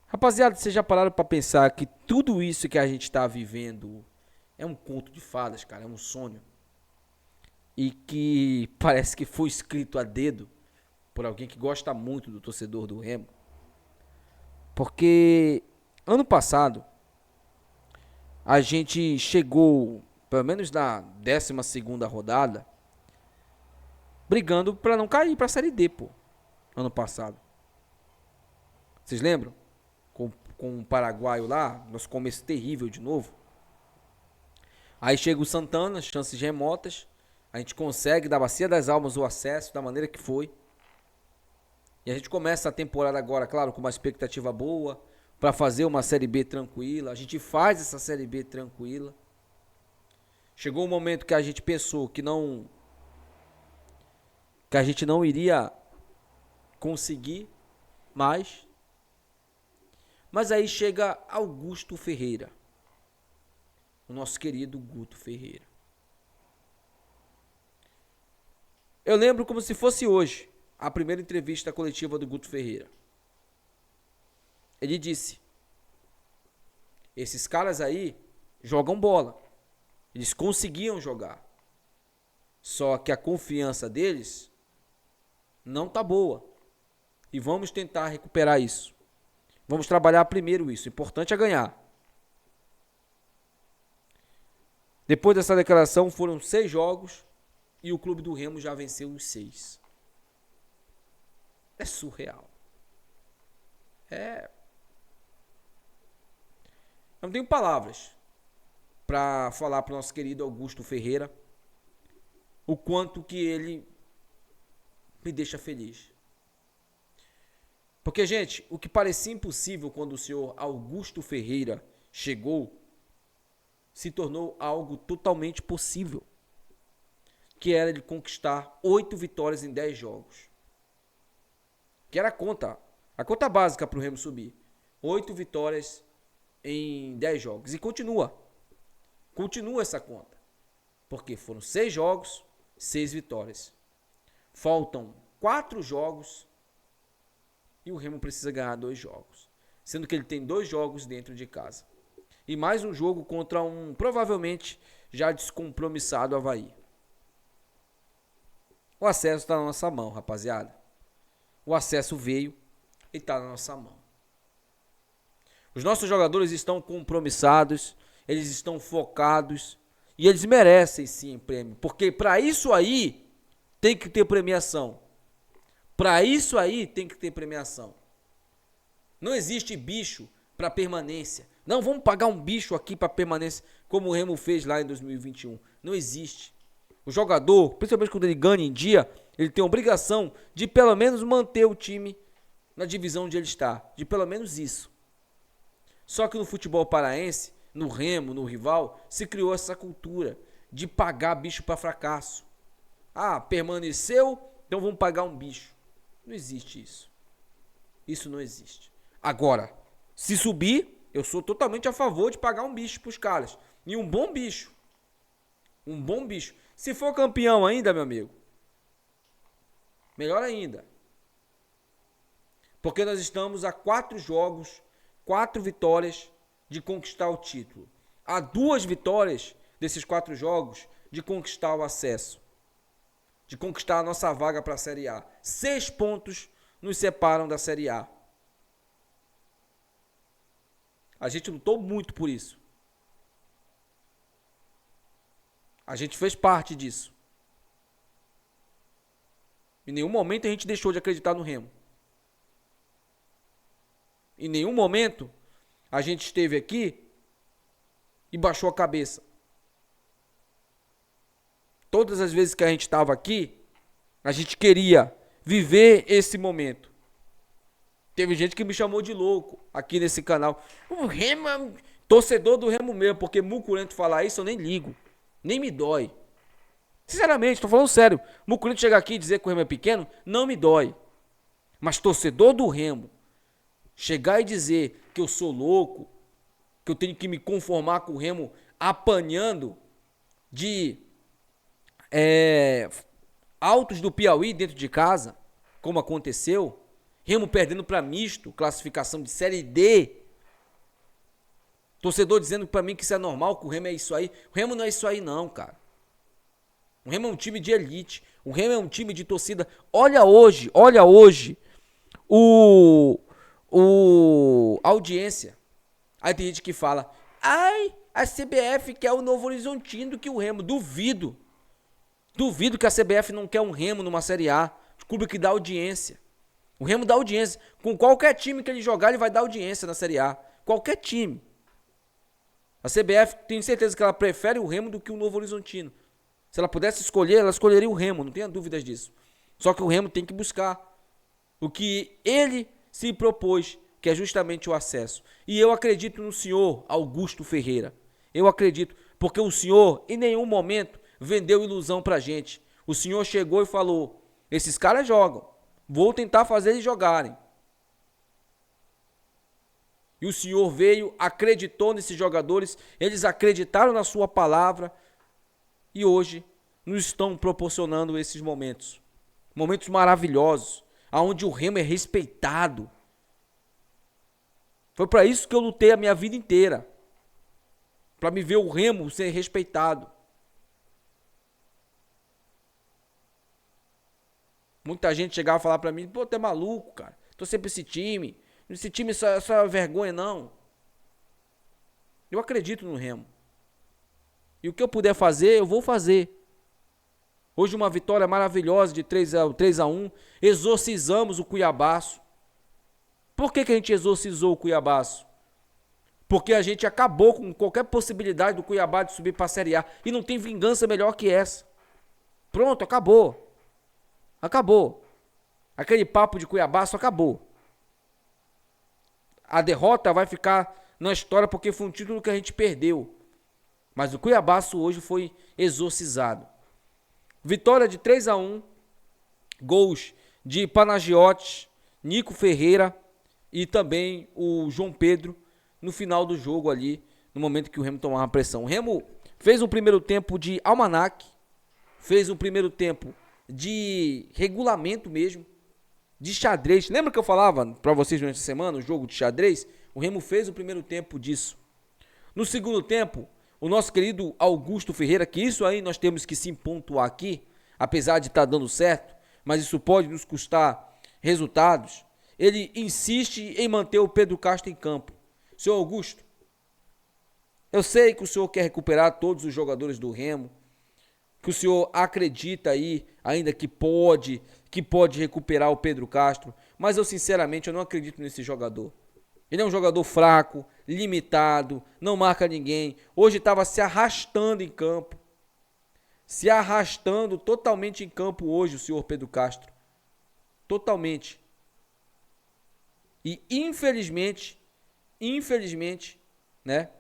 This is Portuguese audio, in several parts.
Rapaziada, vocês já pararam pra pensar que tudo isso que a gente tá vivendo é um conto de fadas, cara, é um sonho? E que parece que foi escrito a dedo por alguém que gosta muito do torcedor do Remo? Porque ano passado a gente chegou, pelo menos na 12ª rodada, brigando pra não cair pra Série D, pô. Ano passado. Vocês lembram? Com o Paraguaio lá, nosso começo terrível de novo. Aí chega o Santana, chances remotas. A gente consegue, da Bacia das Almas, o acesso da maneira que foi. E a gente começa a temporada agora, claro, com uma expectativa boa, para fazer uma Série B tranquila. A gente faz essa Série B tranquila. Chegou um momento que a gente pensou que a gente não iria conseguir mais. Mas aí chega Augusto Ferreira, o nosso querido Guto Ferreira. Eu lembro como se fosse hoje a primeira entrevista coletiva do Guto Ferreira. Ele disse: esses caras aí jogam bola. Eles conseguiam jogar. Só que a confiança deles não tá boa. E vamos tentar recuperar isso. Vamos trabalhar primeiro isso. O importante é ganhar. Depois dessa declaração foram 6 jogos e o clube do Remo já venceu os 6. É surreal. É. Eu não tenho palavras para falar para o nosso querido Augusto Ferreira o quanto que ele me deixa feliz. Porque, gente, o que parecia impossível quando o senhor Augusto Ferreira chegou se tornou algo totalmente possível, que era de conquistar 8 vitórias em 10 jogos. Que era a conta básica para o Remo subir. 8 vitórias em 10 jogos. E continua essa conta. Porque foram 6 jogos, 6 vitórias. Faltam 4 jogos e o Remo precisa ganhar 2 jogos. Sendo que ele tem 2 jogos dentro de casa. E mais um jogo contra um provavelmente já descompromissado Avaí. O acesso está na nossa mão, rapaziada. O acesso veio e está na nossa mão. Os nossos jogadores estão compromissados, eles estão focados e eles merecem sim prêmio. Porque para isso aí tem que ter premiação. Para isso aí tem que ter premiação. Não existe bicho para permanência. Não, vamos pagar um bicho aqui para permanência, como o Remo fez lá em 2021. Não existe. O jogador, principalmente quando ele ganha em dia, ele tem a obrigação de pelo menos manter o time na divisão onde ele está. De pelo menos isso. Só que no futebol paraense, no Remo, no rival, se criou essa cultura de pagar bicho para fracasso. Ah, permaneceu, então vamos pagar um bicho. Não existe isso. Isso não existe. Agora, se subir, eu sou totalmente a favor de pagar um bicho pros caras. E um bom bicho. Um bom bicho. Se for campeão ainda, meu amigo, melhor ainda. Porque nós estamos a 4 jogos, 4 vitórias de conquistar o título. Há 2 vitórias desses 4 jogos de conquistar o acesso. De conquistar a nossa vaga para a Série A. 6 pontos nos separam da Série A. A gente lutou muito por isso. A gente fez parte disso. Em nenhum momento a gente deixou de acreditar no Remo. Em nenhum momento a gente esteve aqui e baixou a cabeça. Todas as vezes que a gente estava aqui, a gente queria viver esse momento. Teve gente que me chamou de louco aqui nesse canal. O Remo é torcedor do Remo mesmo, porque mucurento falar isso eu nem ligo. Nem me dói. Sinceramente, tô falando sério. Mucurento chegar aqui e dizer que o Remo é pequeno, não me dói. Mas torcedor do Remo, chegar e dizer que eu sou louco, que eu tenho que me conformar com o Remo apanhando de Altos do Piauí dentro de casa, como aconteceu, Remo perdendo para misto, classificação de Série D. Torcedor dizendo para mim que isso é normal, que o Remo é isso aí. O Remo não é isso aí não, cara. O Remo é um time de elite. O Remo é um time de torcida. Olha hoje a audiência. Aí tem gente que fala, ai, a CBF quer o Novo Horizontino do que o Remo. Duvido. Duvido que a CBF não quer um Remo numa Série A. O clube que dá audiência. O Remo dá audiência. Com qualquer time que ele jogar, ele vai dar audiência na Série A. Qualquer time. A CBF, tenho certeza que ela prefere o Remo do que o Novo Horizontino. Se ela pudesse escolher, ela escolheria o Remo, não tenha dúvidas disso. Só que o Remo tem que buscar o que ele se propôs, que é justamente o acesso. E eu acredito no senhor Augusto Ferreira. Eu acredito, porque o senhor em nenhum momento vendeu ilusão pra gente. O senhor chegou e falou, esses caras jogam, vou tentar fazer eles jogarem. E o senhor veio, acreditou nesses jogadores, eles acreditaram na sua palavra e hoje nos estão proporcionando esses momentos. Momentos maravilhosos, onde o Remo é respeitado. Foi para isso que eu lutei a minha vida inteira. Para me ver o Remo ser respeitado. Muita gente chegava a falar para mim, pô, tu é maluco, cara. Tô sempre esse time. Esse time só é vergonha, não. Eu acredito no Remo. E o que eu puder fazer, eu vou fazer. Hoje uma vitória maravilhosa de 3-1. Exorcizamos o Cuiabaço. Por que a gente exorcizou o Cuiabaço? Porque a gente acabou com qualquer possibilidade do Cuiabá de subir para a Série A. E não tem vingança melhor que essa. Pronto, acabou. Acabou. Aquele papo de Cuiabaço acabou. A derrota vai ficar na história porque foi um título que a gente perdeu. Mas o Cuiabaço hoje foi exorcizado. Vitória de 3-1. Gols de Panagiotis, Nico Ferreira e também o João Pedro no final do jogo ali, no momento que o Remo tomava pressão. O Remo fez um primeiro tempo de almanaque, fez um primeiro tempo de regulamento mesmo, de xadrez. Lembra que eu falava para vocês durante a semana, o jogo de xadrez? O Remo fez o primeiro tempo disso. No segundo tempo, o nosso querido Augusto Ferreira, que isso aí nós temos que sim pontuar aqui, apesar de estar dando certo, mas isso pode nos custar resultados. Ele insiste em manter o Pedro Castro em campo. Senhor Augusto, eu sei que o senhor quer recuperar todos os jogadores do Remo, que o senhor acredita aí, ainda que pode recuperar o Pedro Castro, mas eu sinceramente eu não acredito nesse jogador. Ele é um jogador fraco, limitado, não marca ninguém. Hoje estava se arrastando em campo. Se arrastando totalmente em campo hoje o senhor Pedro Castro. Totalmente. E infelizmente, né?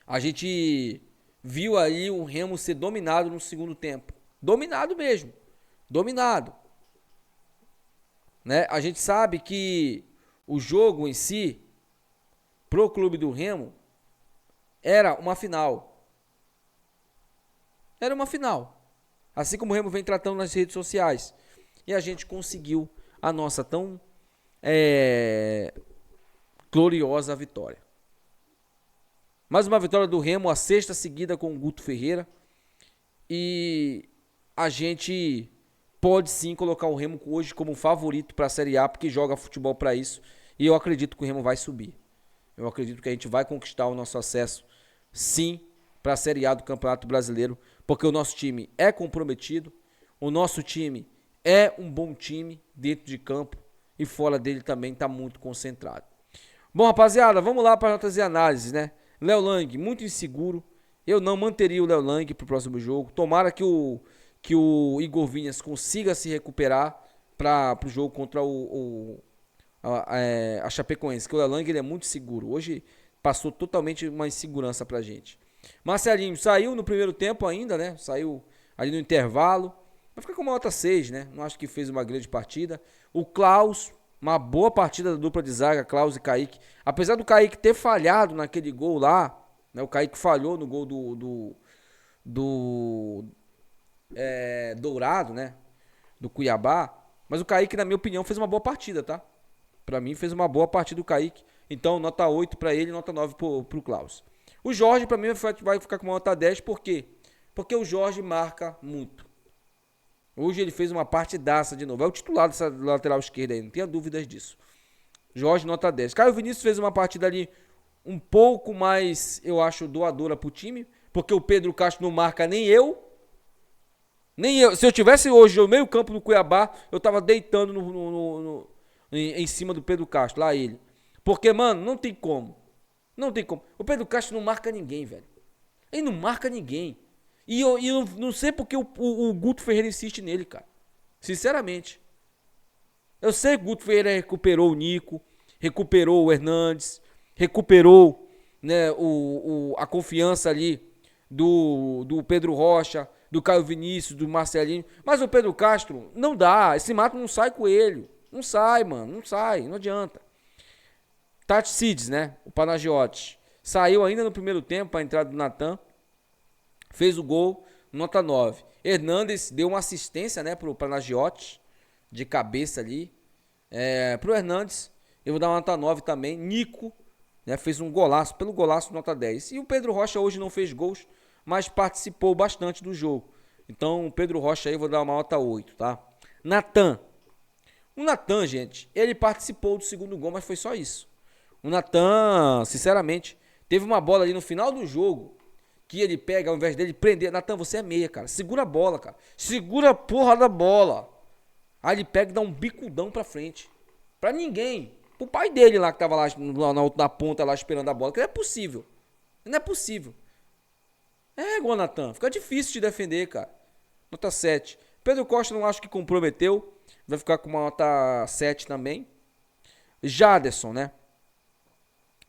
A gente viu aí o Remo ser dominado no segundo tempo. Dominado mesmo. Dominado. Né? A gente sabe que o jogo em si, pro clube do Remo, era uma final. Era uma final. Assim como o Remo vem tratando nas redes sociais. E a gente conseguiu a nossa tão gloriosa vitória. Mais uma vitória do Remo, a sexta seguida com o Guto Ferreira. E a gente pode sim colocar o Remo hoje como favorito para a Série A, porque joga futebol para isso. E eu acredito que o Remo vai subir. Eu acredito que a gente vai conquistar o nosso acesso, sim, para a Série A do Campeonato Brasileiro, porque o nosso time é comprometido, o nosso time é um bom time dentro de campo e fora dele também está muito concentrado. Bom, rapaziada, vamos lá para as nossas análises, né? Léo Lang, muito inseguro. Eu não manteria o Léo Lang para o próximo jogo. Tomara que o Igor Vinícius consiga se recuperar para o jogo contra a Chapecoense, que o Léo Lang ele é muito seguro. Hoje passou totalmente uma insegurança pra gente. Marcelinho saiu no primeiro tempo ainda, né? Saiu ali no intervalo. Vai ficar com uma nota 6, né? Não acho que fez uma grande partida. O Klaus, uma boa partida da dupla de zaga, Klaus e Kaique. Apesar do Kaique ter falhado naquele gol lá, né? O Kaique falhou no gol do Dourado, né? Do Cuiabá. Mas o Kaique, na minha opinião, fez uma boa partida, tá? Pra mim, fez uma boa partida o Kaique. Então, nota 8 pra ele, nota 9 pro Klaus. O Jorge, pra mim, vai ficar com uma nota 10. Por quê? Porque o Jorge marca muito. Hoje ele fez uma partidaça de novo. É o titular dessa lateral esquerda aí, não tenha dúvidas disso. Jorge, nota 10. Caio Vinícius fez uma partida ali um pouco mais, eu acho, doadora pro time. Porque o Pedro Castro não marca nem eu. Nem eu. Se eu tivesse hoje no meio campo do Cuiabá, eu tava deitando em cima do Pedro Castro, lá ele. Porque, mano, não tem como. Não tem como. O Pedro Castro não marca ninguém, velho. Ele não marca ninguém. E eu não sei porque o Guto Ferreira insiste nele, cara. Sinceramente. Eu sei que o Guto Ferreira recuperou o Nico, recuperou o Hernandes, recuperou, né, a confiança ali do Pedro Rocha, do Caio Vinícius, do Marcelinho. Mas o Pedro Castro não dá. Esse mato não sai coelho. Não sai, mano. Não sai. Não adianta. Tati Cides, né? O Panagiotti. Saiu ainda no primeiro tempo para a entrada do Natan. Fez o gol. Nota 9. Hernandes deu uma assistência, né? Pro Panagiotti. De cabeça ali. Pro Hernandes. Eu vou dar uma nota 9 também. Nico, né? Fez um golaço. Pelo golaço, nota 10. E o Pedro Rocha hoje não fez gols, mas participou bastante do jogo. Então, o Pedro Rocha aí eu vou dar uma nota 8, tá? Natan. O Natan, gente, ele participou do segundo gol, mas foi só isso. O Natan, sinceramente, teve uma bola ali no final do jogo que ele pega, ao invés dele prender. Natan, você é meia, cara. Segura a bola, cara. Segura a porra da bola. Aí ele pega e dá um bicudão pra frente. Pra ninguém. Pro pai dele lá que tava lá na ponta lá esperando a bola. Que não é possível. Não é possível. Igual Natan. Fica difícil de defender, cara. Nota 7. Pedro Costa não acho que comprometeu. Vai ficar com uma nota 7 também. Jaderson, né?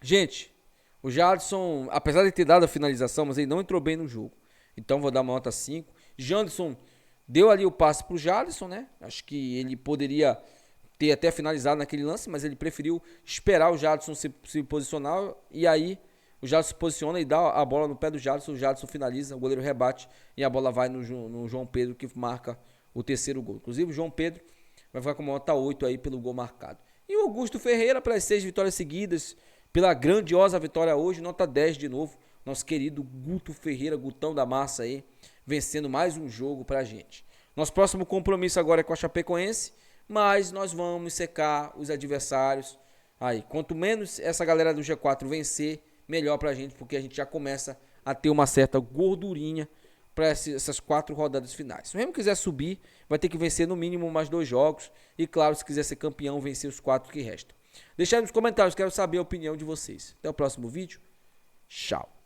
Gente, o Jadson, apesar de ter dado a finalização, mas ele não entrou bem no jogo. Então vou dar uma nota 5. Janderson deu ali o passe pro Jadson, né? Acho que ele poderia ter até finalizado naquele lance, mas ele preferiu esperar o Jadson se posicionar. E aí o Jadson se posiciona e dá a bola no pé do Jadson. O Jadson finaliza, o goleiro rebate e a bola vai no João Pedro, que marca o terceiro gol. Inclusive o João Pedro vai ficar com uma nota 8 aí pelo gol marcado. E o Augusto Ferreira, pelas 6 vitórias seguidas, pela grandiosa vitória hoje, nota 10 de novo. Nosso querido Guto Ferreira, Gutão da Massa aí, vencendo mais um jogo pra gente. Nosso próximo compromisso agora é com a Chapecoense, mas nós vamos secar os adversários. Aí, quanto menos essa galera do G4 vencer, melhor pra gente, porque a gente já começa a ter uma certa gordurinha para essas 4 rodadas finais. Se mesmo quiser subir, vai ter que vencer no mínimo mais 2 jogos. E claro, se quiser ser campeão, vencer os 4 que restam. Deixa aí nos comentários, quero saber a opinião de vocês. Até o próximo vídeo. Tchau.